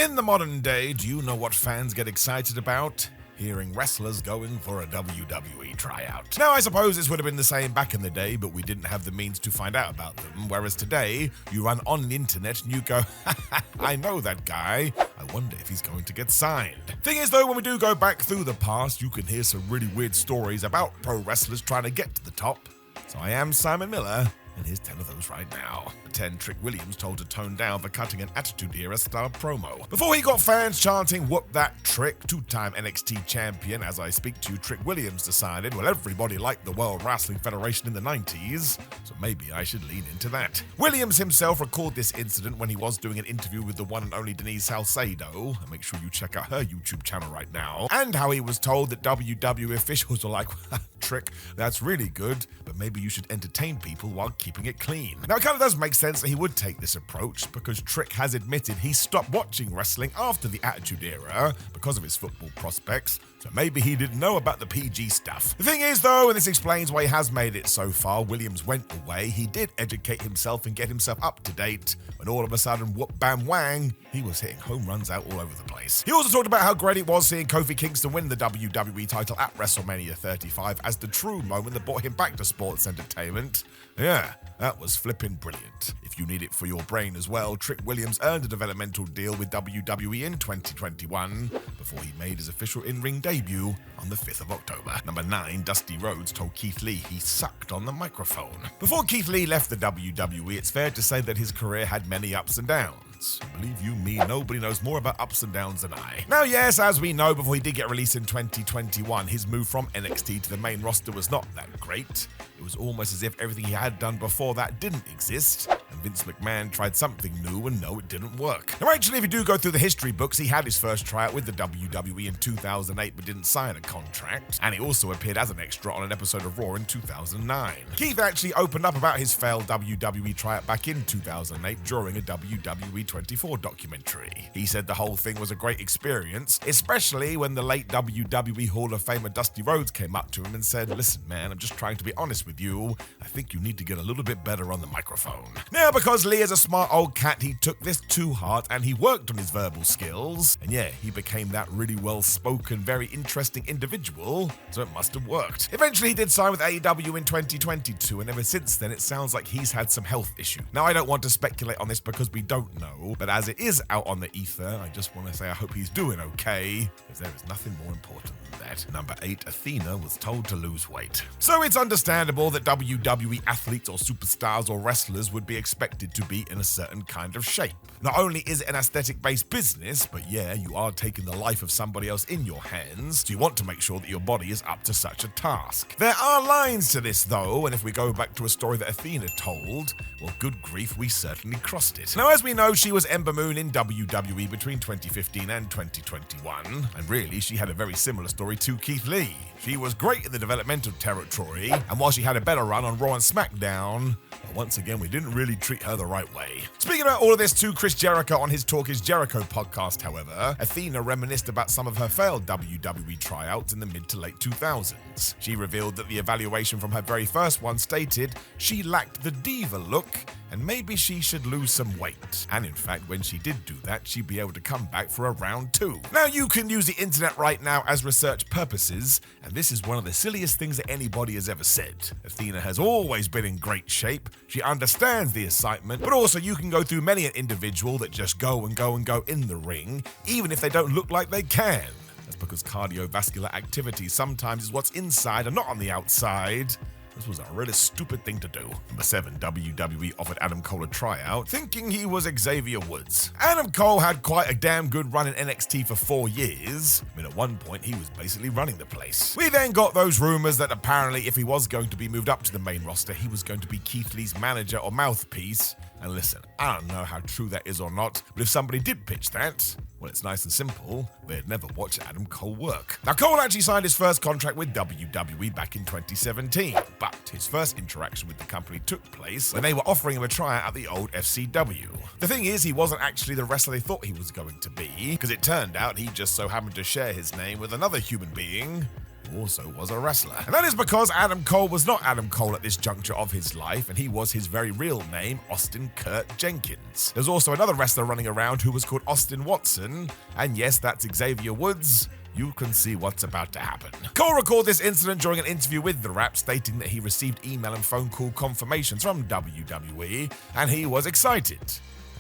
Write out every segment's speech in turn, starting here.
In the modern day, do you know what fans get excited about? Hearing wrestlers going for a WWE tryout. Now, I suppose this would have been the same back in the day, but we didn't have the means to find out about them, whereas today, you run on the internet and you go, I know that guy. I wonder if he's going to get signed. Thing is though, when we do go back through the past, you can hear some really weird stories about pro wrestlers trying to get to the top. So I am Simon Miller, and here's 10 of those right now. The 10 Trick Williams told to tone down for cutting an Attitude Era style promo. Before he got fans chanting, "Whoop that Trick," two-time NXT champion, as I speak to you, Trick Williams decided, well, everybody liked the World Wrestling Federation in the 90s, so maybe I should lean into that. Williams himself recalled this incident when he was doing an interview with the one and only Denise Salcedo, and make sure you check out her YouTube channel right now, and how he was told that WWE officials were like, Trick, that's really good, but maybe you should entertain people while keeping it clean. Now, it kind of does make sense that he would take this approach, because Trick has admitted he stopped watching wrestling after the Attitude Era because of his football prospects, so maybe he didn't know about the PG stuff. The thing is though, and this explains why he has made it so far, Williams went away, he did educate himself and get himself up to date, when all of a sudden, whoop bam wang, he was hitting home runs out all over the place. He also talked about how great it was seeing Kofi Kingston win the WWE title at WrestleMania 35 as the true moment that brought him back to sports entertainment. Yeah, that was flipping brilliant. If you need it for your brain as well, Trick Williams earned a developmental deal with WWE in 2021 before he made his official in-ring debut on the 5th of October. Number 9, Dusty Rhodes told Keith Lee he sucked on the microphone. Before Keith Lee left the WWE, it's fair to say that his career had many ups and downs. Believe you me, nobody knows more about ups and downs than I. Now, yes, as we know, before he did get released in 2021, his move from NXT to the main roster was not that great. It was almost as if everything he had done before that didn't exist, and Vince McMahon tried something new and no, it didn't work. Now, actually, if you do go through the history books, he had his first tryout with the WWE in 2008 but didn't sign a contract, and he also appeared as an extra on an episode of Raw in 2009. Keith actually opened up about his failed WWE tryout back in 2008 during a WWE 24 documentary. He said the whole thing was a great experience, especially when the late WWE Hall of Famer Dusty Rhodes came up to him and said, listen man, I'm just trying to be honest with you, I think you need to get a little bit better on the microphone. Now, because Lee is a smart old cat, he took this to heart and he worked on his verbal skills, and yeah, he became that really well-spoken, very interesting individual, so it must have worked. Eventually, he did sign with AEW in 2022, and ever since then, it sounds like he's had some health issues. Now, I don't want to speculate on this because we don't know, but as it is out on the ether, I just want to say I hope he's doing okay, because there is nothing more important than that. Number 8, Athena was told to lose weight. So it's understandable that WWE athletes or superstars or wrestlers would be expected to be in a certain kind of shape. Not only is it an aesthetic-based business, but yeah, you are taking the life of somebody else in your hands, so you want to make sure that your body is up to such a task. There are lines to this though, and if we go back to a story that Athena told, well, good grief, we certainly crossed it. Now, as we know, she was Ember Moon in WWE between 2015 and 2021, and really, she had a very similar story to Keith Lee. She was great in the developmental territory, and while she had a better run on Raw and SmackDown, once again, we didn't really treat her the right way. Speaking about all of this to Chris Jericho on his Talk is Jericho podcast, however, Athena reminisced about some of her failed WWE tryouts in the mid to late 2000s. She revealed that the evaluation from her very first one stated she lacked the diva look and maybe she should lose some weight. And in fact, when she did do that, she'd be able to come back for a round 2. Now, you can use the internet right now as research purposes, and this is one of the silliest things that anybody has ever said. Athena has always been in great shape, she understands the excitement, but also you can go through many an individual that just go and go and go in the ring, even if they don't look like they can. That's because cardiovascular activity sometimes is what's inside and not on the outside. This was a really stupid thing to do. Number 7, WWE offered Adam Cole a tryout, thinking he was Xavier Woods. Adam Cole had quite a damn good run in NXT for 4 years. I mean, at one point, he was basically running the place. We then got those rumors that apparently if he was going to be moved up to the main roster, he was going to be Keith Lee's manager or mouthpiece. And listen, I don't know how true that is or not, but if somebody did pitch that, well, it's nice and simple. They'd never watch Adam Cole work. Now, Cole actually signed his first contract with WWE back in 2017, but his first interaction with the company took place when they were offering him a tryout at the old FCW. The thing is, he wasn't actually the wrestler they thought he was going to be, because it turned out he just so happened to share his name with another human being who also was a wrestler. And that is because Adam Cole was not Adam Cole at this juncture of his life, and he was his very real name, Austin Kurt Jenkins. There's also another wrestler running around who was called Austin Watson, and yes, that's Xavier Woods. You can see what's about to happen. Cole recorded this incident during an interview with The Wrap, stating that he received email and phone call confirmations from WWE, and he was excited.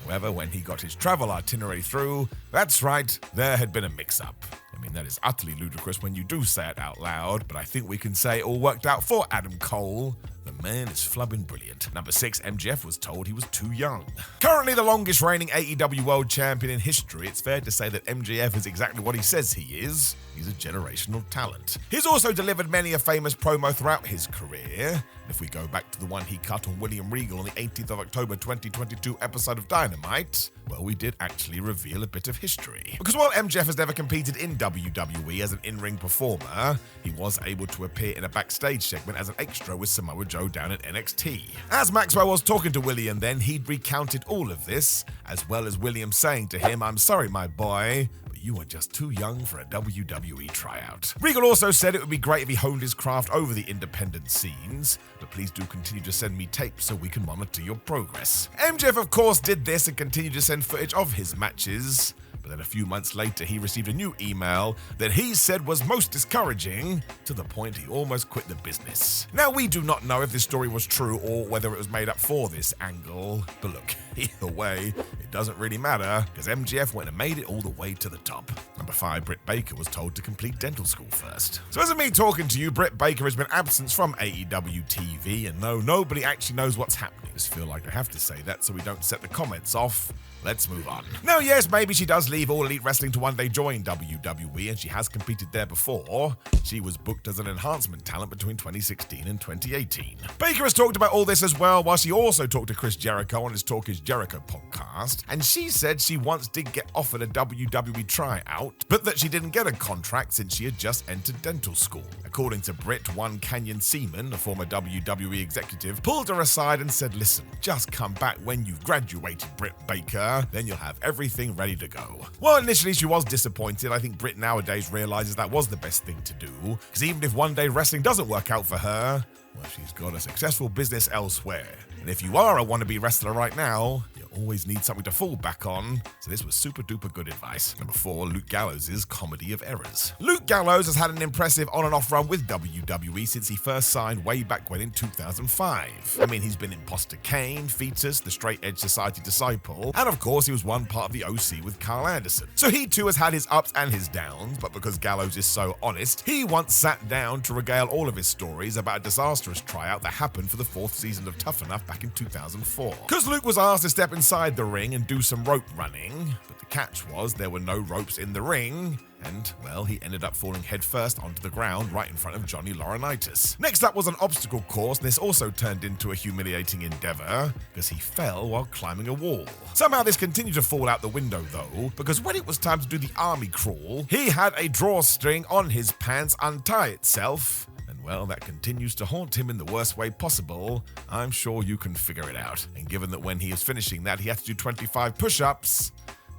However, when he got his travel itinerary through, that's right, there had been a mix-up. I mean, that is utterly ludicrous when you do say it out loud, but I think we can say it all worked out for Adam Cole. The man is flubbing brilliant. Number 6, MJF was told he was too young. Currently the longest reigning AEW World Champion in history, it's fair to say that MJF is exactly what he says he is. He's a generational talent. He's also delivered many a famous promo throughout his career. And if we go back to the one he cut on William Regal on the 18th of October 2022 episode of Dynamite, well, we did actually reveal a bit of history. Because while MJF has never competed in WWE as an in-ring performer, he was able to appear in a backstage segment as an extra with Samoa Joe down at NXT. As Maxwell was talking to William then, he'd recounted all of this, as well as William saying to him, "I'm sorry, my boy, but you are just too young for a WWE tryout." Regal also said it would be great if he honed his craft over the independent scenes, but please do continue to send me tapes so we can monitor your progress. MJF of course did this and continued to send footage of his matches, but then a few months later he received a new email that he said was most discouraging, to the point he almost quit the business. Now we do not know if this story was true or whether it was made up for this angle, but look, either way, it doesn't really matter, because MJF went and made it all the way to the top. Number 5, Britt Baker was told to complete dental school first. So as of me talking to you, Britt Baker has been absent from AEW TV, and no, nobody actually knows what's happening. I just feel like I have to say that so we don't set the comments off. Let's move on. Now, yes, maybe she does leave All Elite Wrestling to one day join WWE, and she has competed there before. She was booked as an enhancement talent between 2016 and 2018. Baker has talked about all this as well, while she also talked to Chris Jericho on his Talk is Jericho podcast, and she said she once did get offered a WWE tryout, but that she didn't get a contract since she had just entered dental school. According to Britt, one Canyon Seaman, a former WWE executive, pulled her aside and said, "Listen, just come back when you've graduated, Britt Baker. Then you'll have everything ready to go." Well, initially she was disappointed. I think Britt nowadays realizes that was the best thing to do, because even if one day wrestling doesn't work out for her, well, she's got a successful business elsewhere. And if you are a wannabe wrestler right now, you always need something to fall back on, so this was super duper good advice. Number 4, Luke Gallows' Comedy of Errors. Luke Gallows has had an impressive on and off run with WWE since he first signed way back when in 2005. I mean, he's been Imposter Kane, Fetus, the Straight Edge Society Disciple, and of course he was one part of the OC with Carl Anderson. So he too has had his ups and his downs, but because Gallows is so honest, he once sat down to regale all of his stories about a disastrous tryout that happened for the 4th season of Tough Enough back in 2004. Because Luke was asked to step inside the ring and do some rope running, but the catch was there were no ropes in the ring, and, well, he ended up falling headfirst onto the ground right in front of Johnny Laurinaitis. Next up was an obstacle course, and this also turned into a humiliating endeavor, because he fell while climbing a wall. Somehow this continued to fall out the window though, because when it was time to do the army crawl, he had a drawstring on his pants untie itself, and well, that continues to haunt him in the worst way possible. I'm sure you can figure it out. And given that when he was finishing that he had to do 25 push-ups,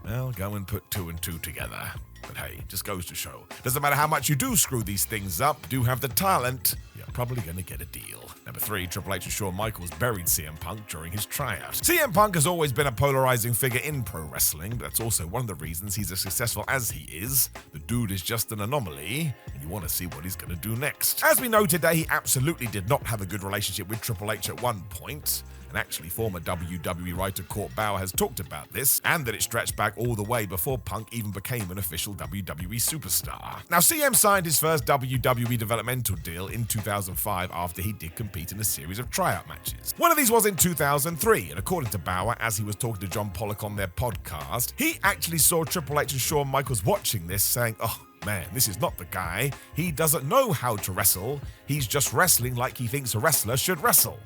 well, go and put 2 and 2 together. But hey, just goes to show, doesn't matter how much you do screw these things up, do have the talent, you're probably gonna get a deal. Number 3, Triple H and Shawn Michaels buried CM Punk during his tryout. CM Punk has always been a polarizing figure in pro wrestling, but that's also one of the reasons he's as successful as he is. The dude is just an anomaly, and you want to see what he's gonna do next. As we know today, he absolutely did not have a good relationship with Triple H at one point. And actually, former WWE writer Court Bauer has talked about this, and that it stretched back all the way before Punk even became an official WWE superstar. Now, CM signed his first WWE developmental deal in 2005 after he did compete in a series of tryout matches. One of these was in 2003, and according to Bauer, as he was talking to John Pollock on their podcast, he actually saw Triple H and Shawn Michaels watching this, saying, "Oh, man, this is not the guy. He doesn't know how to wrestle. He's just wrestling like he thinks a wrestler should wrestle."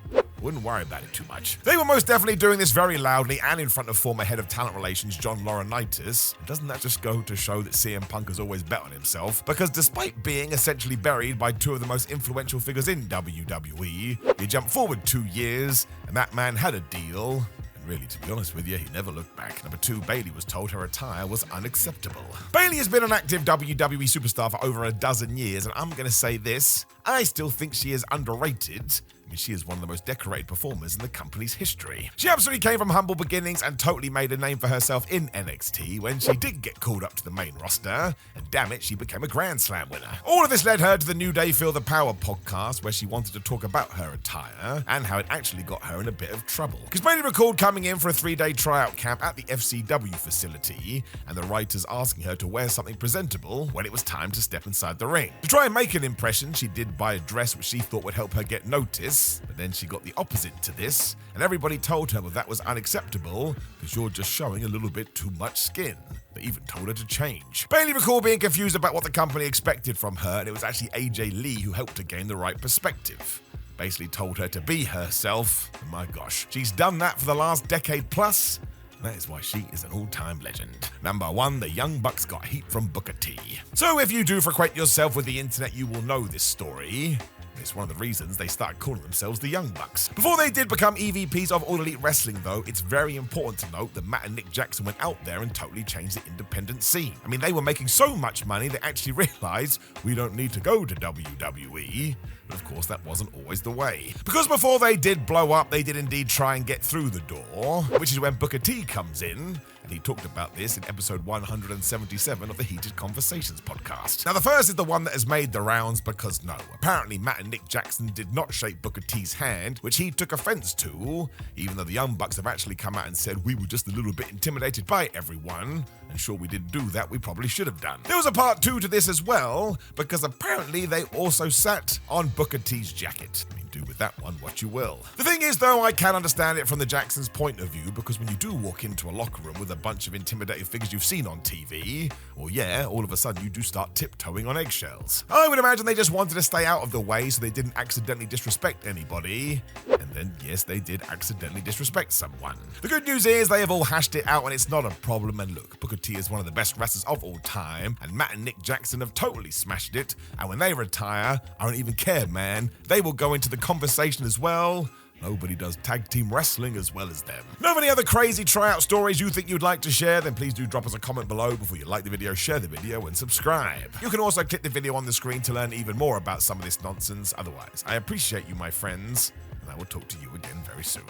Wouldn't worry about it too much. They were most definitely doing this very loudly and in front of former head of talent relations John Laurinaitis. And doesn't that just go to show that CM Punk has always bet on himself? Because despite being essentially buried by 2 of the most influential figures in WWE, you jump forward 2 years and that man had a deal. Really, to be honest with you, he never looked back. Number 2, Bayley was told her attire was unacceptable. Bayley has been an active WWE superstar for over a dozen years, and I'm going to say this, I still think she is underrated. She is one of the most decorated performers in the company's history. She absolutely came from humble beginnings and totally made a name for herself in NXT when she did get called up to the main roster, and damn it, she became a Grand Slam winner. All of this led her to the New Day Feel the Power podcast, where she wanted to talk about her attire and how it actually got her in a bit of trouble. Because Bayley recalled coming in for a 3-day tryout camp at the FCW facility, and the writers asking her to wear something presentable when it was time to step inside the ring. To try and make an impression, she did buy a dress which she thought would help her get noticed. But then she got the opposite to this, and everybody told her that was unacceptable because you're just showing a little bit too much skin. They even told her to change. Bayley recalled being confused about what the company expected from her, and it was actually AJ Lee who helped her gain the right perspective. Basically told her to be herself, and my gosh, she's done that for the last decade plus. That is why she is an all-time legend. Number 1, the Young Bucks got heat from Booker T. So if you do frequent yourself with the internet, you will know this story. It's one of the reasons they started calling themselves the Young Bucks. Before they did become EVPs of All Elite Wrestling, though, it's very important to note that Matt and Nick Jackson went out there and totally changed the independent scene. I mean, they were making so much money they actually realized we don't need to go to WWE. But of course, that wasn't always the way. Because before they did blow up, they did indeed try and get through the door, which is when Booker T comes in. And he talked about this in episode 177 of the Heated Conversations podcast. Now, the first is the one that has made the rounds because no, apparently Matt and Nick Jackson did not shake Booker T's hand, which he took offense to, even though the Young Bucks have actually come out and said we were just a little bit intimidated by everyone. And sure, we didn't do that, we probably should have done. There was a part 2 to this as well, because apparently they also sat on Booker T's jacket. I mean, do with that one what you will. The thing is, though, I can understand it from the Jacksons' point of view, because when you do walk into a locker room with a bunch of intimidating figures you've seen on TV, well, yeah, all of a sudden you do start tiptoeing on eggshells. I would imagine they just wanted to stay out of the way so they didn't accidentally disrespect anybody. And then, yes, they did accidentally disrespect someone. The good news is they have all hashed it out and it's not a problem. And look, Booker T is one of the best wrestlers of all time, and Matt and Nick Jackson have totally smashed it. And when they retire, I don't even care, man. They will go into the conversation as well. Nobody does tag team wrestling as well as them. Know of any other crazy tryout stories you think you'd like to share? Then please do drop us a comment below. Before you like the video, share the video and subscribe. You can also click the video on the screen to learn even more about some of this nonsense. Otherwise, I appreciate you, my friends, and I will talk to you again very soon.